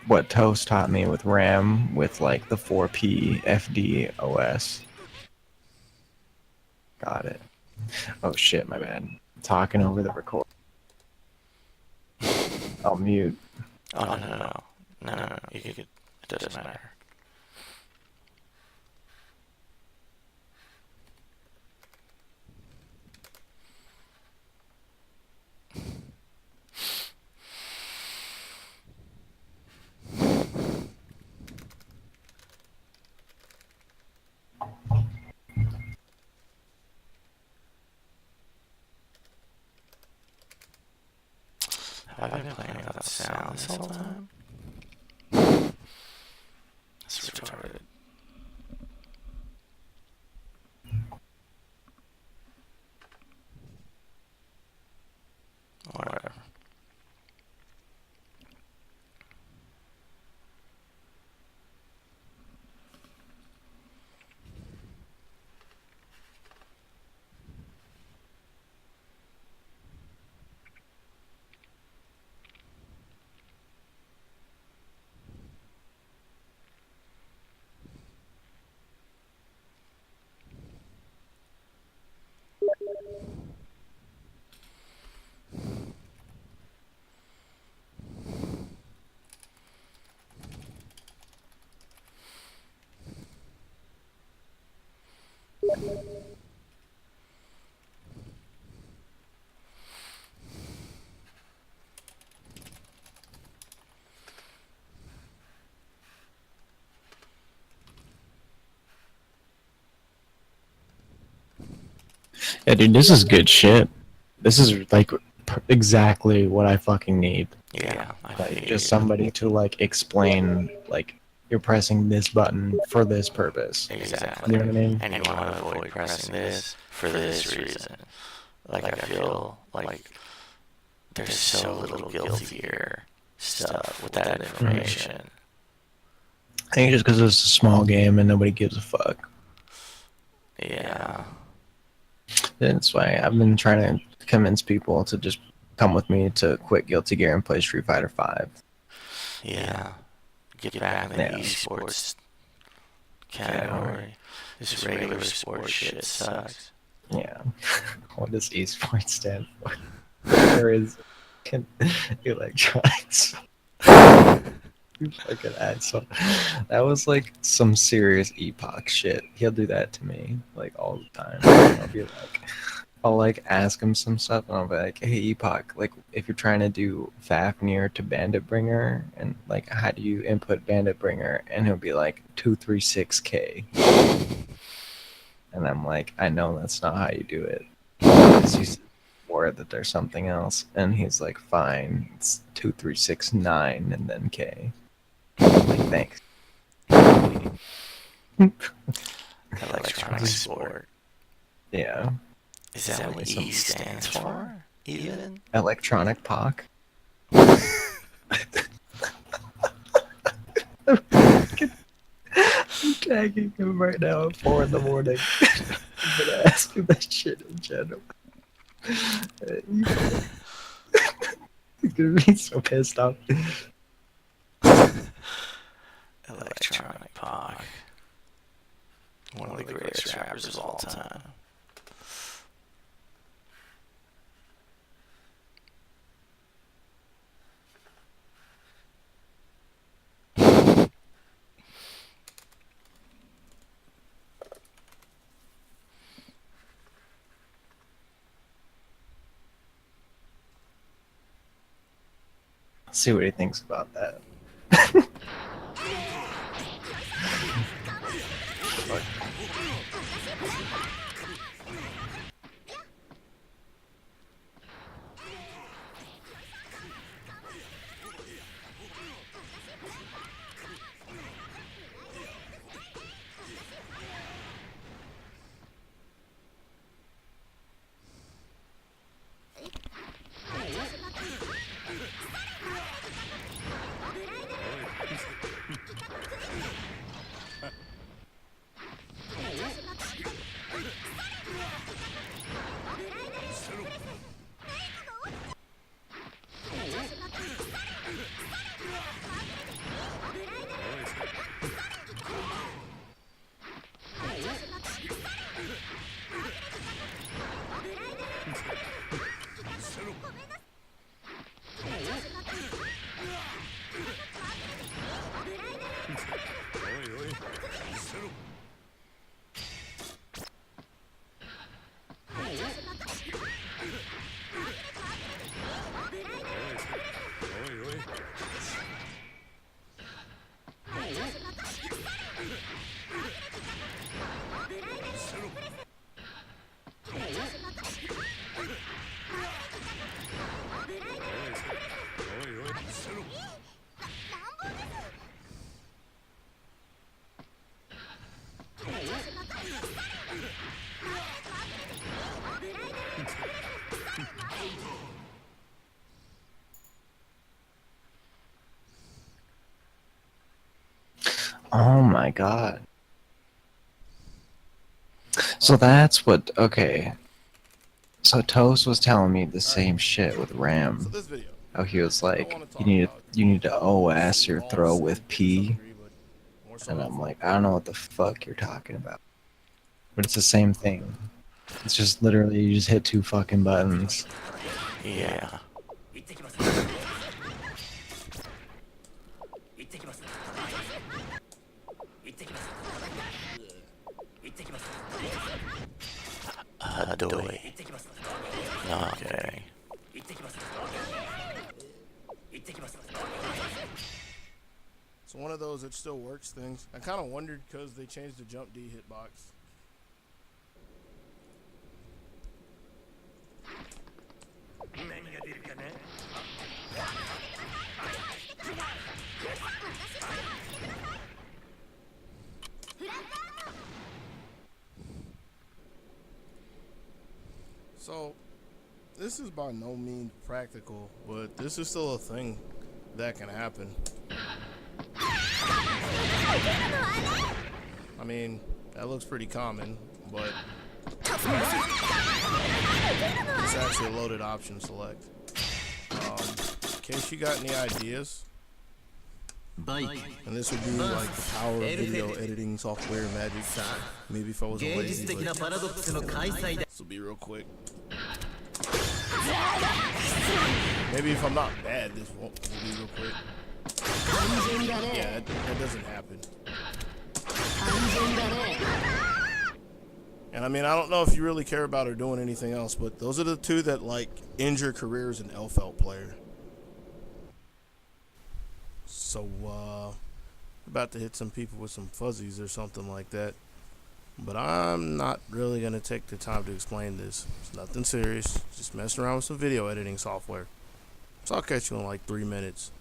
what Toast taught me with RAM with like the 4P FD OS. Got it. Oh shit, my bad. Talking over the record. I'll mute. Oh, no. You could, it doesn't matter. Have I been playing without sound this whole time? That's retarded. Whatever. Yeah, dude, this is good shit. This is like exactly what I fucking need. Yeah, Like just somebody to like explain like you're pressing this button for this purpose. Exactly. You know what I mean? And you want to avoid pressing this for this reason. Like, I feel like there's so little guiltier stuff with that information. I think just because it's a small game and nobody gives a fuck. Yeah. That's why I've been trying to convince people to just come with me to quit Guilty Gear and play Street Fighter 5. Yeah. Get back in the esports category. This regular sports shit sucks. Yeah. What does esports stand for? There is electronics. You fucking asshole. That was like some serious Epoch shit. He'll do that to me like all the time. I'll like ask him some stuff and I'll be like, hey Epoch, like if you're trying to do Fafnir to Bandit Bringer and like how do you input Bandit Bringer? And he'll be like 236K. And I'm like, I know that's not how you do it. He's aware that there's something else. And he's like, fine, it's 2369 and then K. I'm like, thanks. Electronic sport. Yeah. Is that what E stands for? Even? Electronic Pock. I'm tagging him right now at 4 in the morning. I'm gonna ask him that shit in general. He's gonna be so pissed off. Electronic Pac. One of the greatest rappers of all time. See what he thinks about that. Oh my god. So that's what. Okay. So Toast was telling me the same shit with So RAM. this video, Oh, he was I don't like, want to you talk need about you need to OS city your walls throw to with some P, degree, but more so and in I'm like, folk I don't know lore. what the fuck you're talking about. But it's the same thing. It's just literally you just hit two fucking buttons. Yeah. Adoy. No, I'm kidding. It's one of those that still works things. I kind of wondered because they changed the jump D hitbox. So, this is by no means practical, but this is still a thing that can happen. I mean, that looks pretty common, but it's actually a loaded option select. In case you got any ideas, and this would be like the power of video editing software magic. Maybe if I wasn't lazy, but this will be real quick. Maybe if I'm not bad, this will be real quick. Yeah, that doesn't happen. And I mean, I don't know if you really care about her doing anything else, but those are the two that like end your career as an Elfelt player. So, about to hit some people with some fuzzies or something like that. But I'm not really going to take the time to explain this. It's nothing serious. Just messing around with some video editing software. So I'll catch you in like 3 minutes.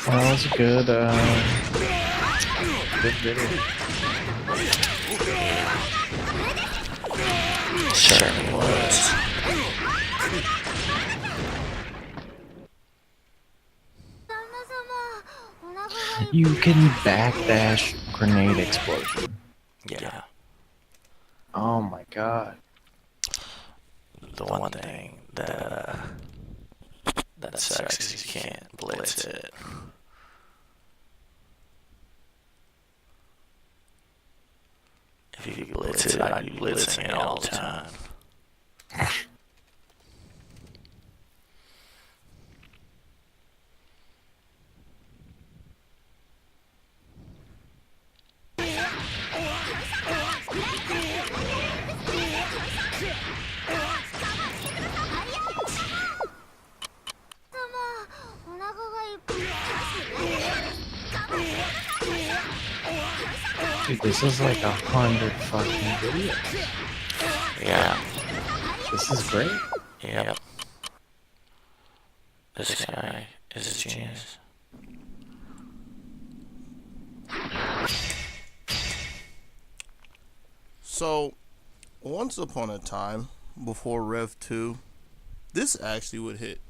Well, that was a good video. Certainly was. You can backdash grenade explosion. Yeah. Oh my god. the one thing that sucks is you can't blitz it. If you could blitz it, I'd be blitzing it all the time. Dude, this is like 100 fucking videos. Yeah. This is great. Yep. This guy is a genius. So, once upon a time, before Rev 2, this actually would hit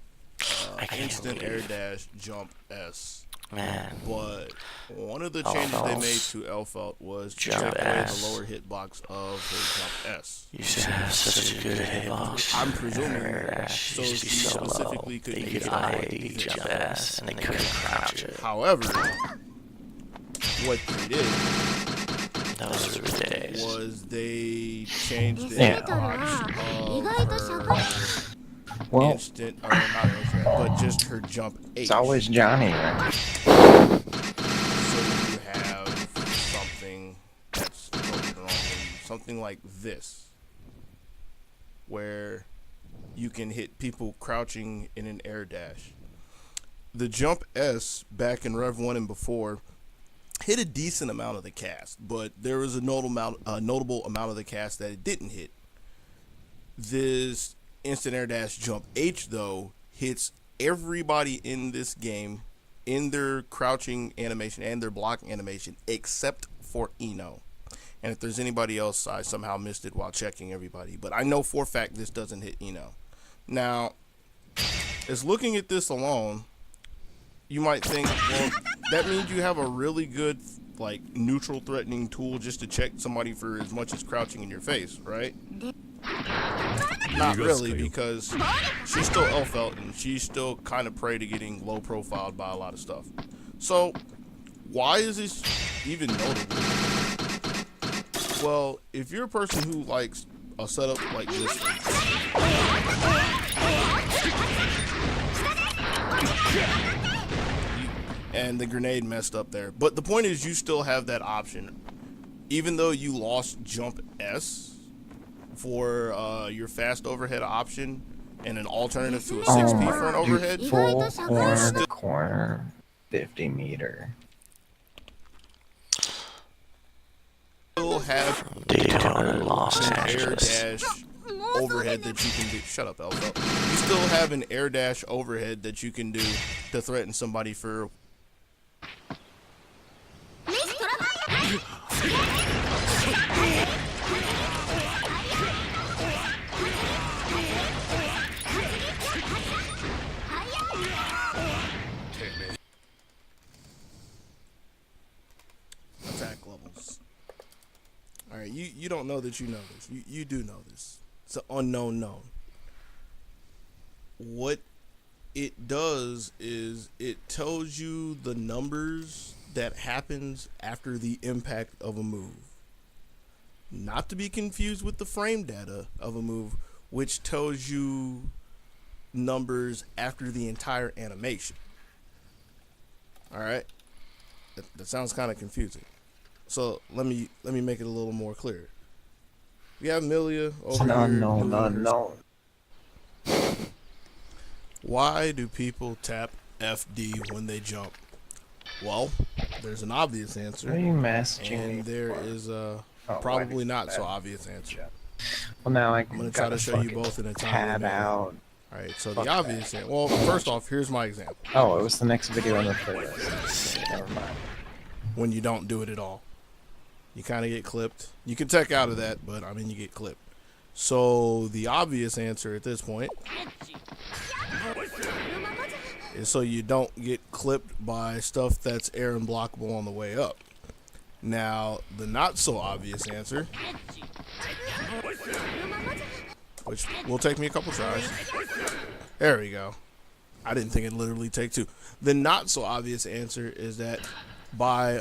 I can't instant air believe. dash jump S. Man. But one of the changes they made to Elfelt was to take Jump away S. the lower hitbox of his jump S. You should have such a good hitbox. I'm presuming Dash so used to be so low specifically that couldn't you could get IAD jump S and they couldn't crouch it. However, what they did Those were the days. was they changed the Yeah. hitbox of her Well, instant, or not instant, but just her jump H. it's always Johnny, right? So you have something that's focused on something like this, where you can hit people crouching in an air dash. The jump S back in Rev 1 and before hit a decent amount of the cast, but there was a notable amount of the cast that it didn't hit. This instant air dash jump H though hits everybody in this game in their crouching animation and their blocking animation except for Eno. And if there's anybody else, I somehow missed it while checking everybody, but I know for a fact this doesn't hit Eno. Now, as looking at this alone, you might think, well, that means you have a really good like neutral threatening tool just to check somebody for as much as crouching in your face, right? Not really, because she's still Elfelt and she's still kind of prey to getting low profiled by a lot of stuff. So why is this even notable? Well, if you're a person who likes a setup like this, and the grenade messed up there, but the point is you still have that option, even though you lost jump S for your fast overhead option and an alternative to a 6P for an overhead. Full corner to corner, 50 meter. Still have Daytona to Los an air Angeles. dash overhead that you can do. Shut up, Elfo. You still have an air dash overhead that you can do to threaten somebody for. Attack levels. Alright, you don't know that you know this. You do know this. It's an unknown known. What it does is it tells you the numbers that happens after the impact of a move. Not to be confused with the frame data of a move, which tells you numbers after the entire animation. Alright? That sounds kind of confusing. So let me make it a little more clear. We have Milia over here. No. Why do people tap FD when they jump? Well, there's an obvious answer, What are you messaging me and there for? is a Oh, why probably did not you so bad? obvious answer. Well, now I'm gonna try to show you both in a timely tab manner. out. All right, so Fuck the obvious answer. Well, first off, here's my example. Oh, it was the next video on the playlist. Never mind. When you don't do it at all, you kind of get clipped. You can tech out of that, but I mean you get clipped. So the obvious answer at this point is so you don't get clipped by stuff that's air and blockable on the way up. Now, the not so obvious answer which will take me a couple tries. There we go. I didn't think it'd literally take 2. The not so obvious answer is that by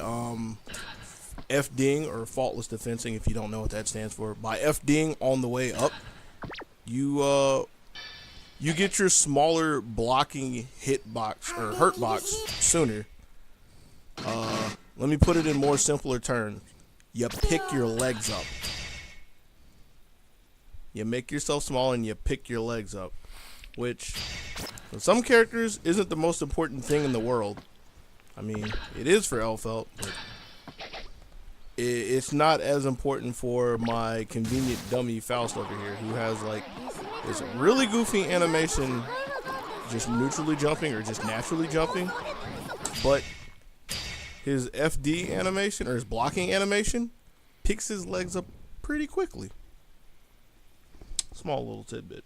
FDing, or faultless defensing, if you don't know what that stands for, by FDing on the way up, you get your smaller blocking hitbox or hurt box sooner. Let me put it in more simpler terms. You pick your legs up. You make yourself small and you pick your legs up, which for some characters isn't the most important thing in the world. I mean, it is for Elphelt, but it's not as important for my convenient dummy Faust over here, who has like this really goofy animation, just neutrally jumping or just naturally jumping, but his FD animation, or his blocking animation, picks his legs up pretty quickly. Small little tidbit.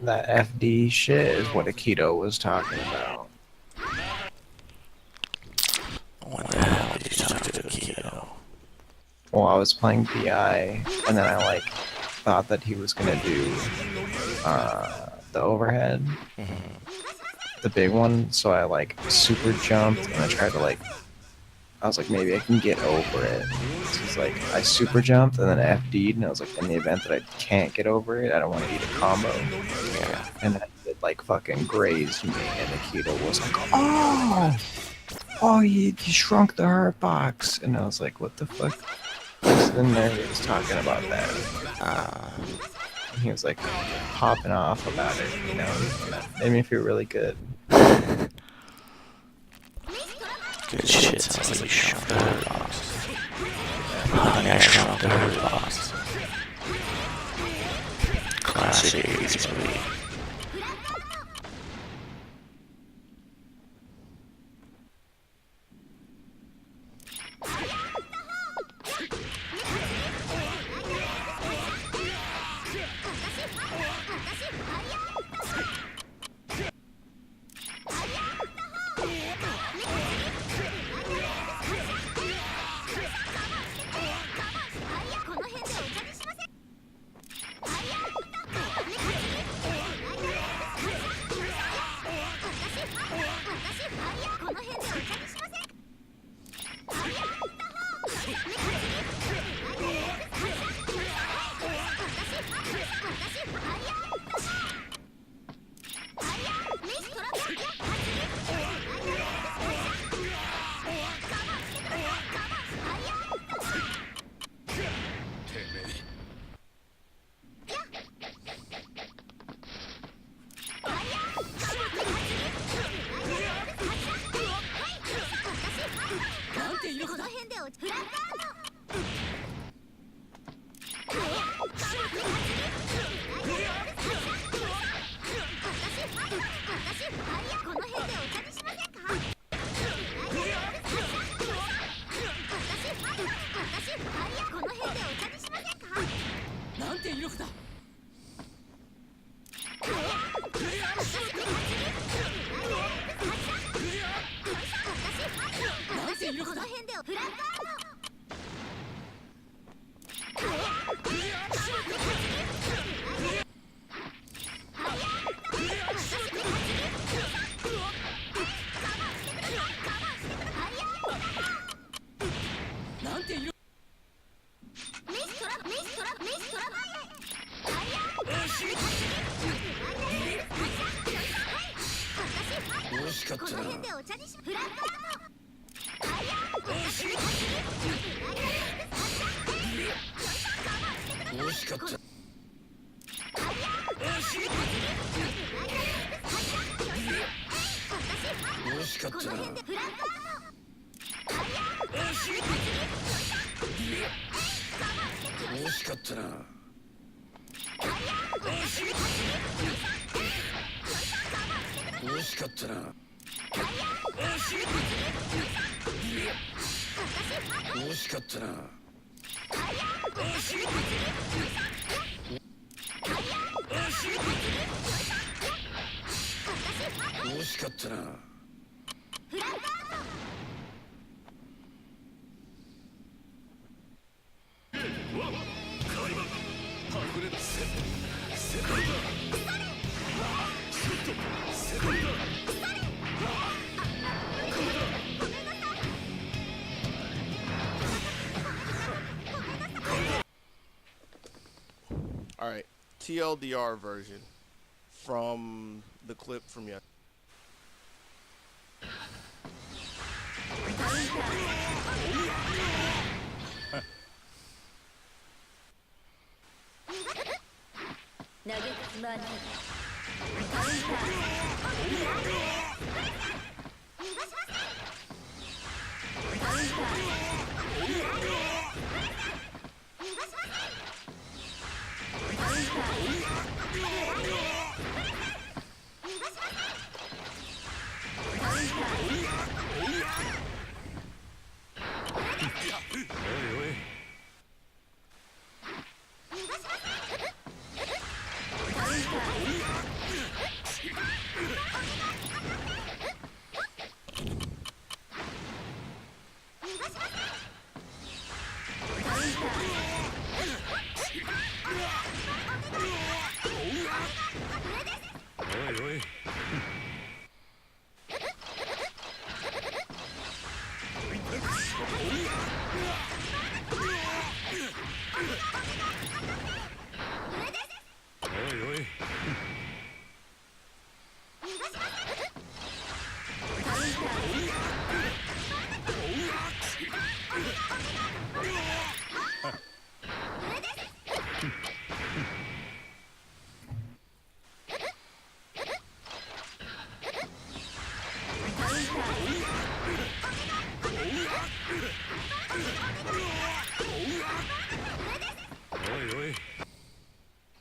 That FD shit is what Akito was talking about. When the hell did you talk to Akito? Well, I was playing BI, and then I like thought that he was gonna do the overhead, the big one. So I like super jumped, and I tried to like. I was like, maybe I can get over it. So it's like I super jumped and then FD'd, and I was like, in the event that I can't get over it, I don't want to eat a combo. Yeah. And then it like fucking grazed me, and Akito was like, oh, you shrunk the hurt box, and I was like, what the fuck? So then there he was talking about that. And he was like popping off about it, you know, and that made me feel really good. Good shit, sounds like you shrunk the hurt box. Honey, I shrunk the hurt box. Classic 80s movie. 惜しかったな。惜しかったな。惜しかったな。All right, TLDR version from the clip from yesterday. 投げつまない。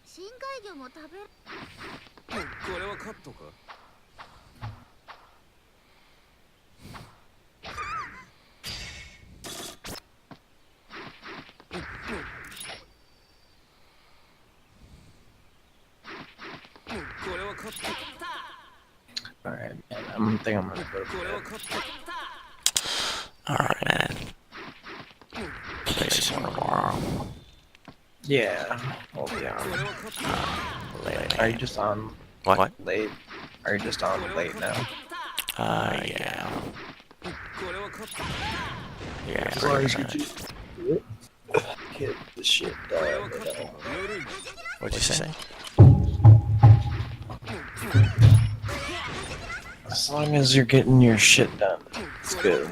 深海魚も食べる。これはカットか。これはカット。 Alright, man. I think I'm gonna go to これは bed. カット。 Alright, man. Play some more tomorrow. Yeah. We'll be これ on. はカット。 Later. Are you just on What? late? Are you just on late now? Yeah. これはカット。 Yeah. As long as you pretty much. just get the shit これは done. カット。ぬるい。 What'd you say? As long as you're getting your shit done, it's good.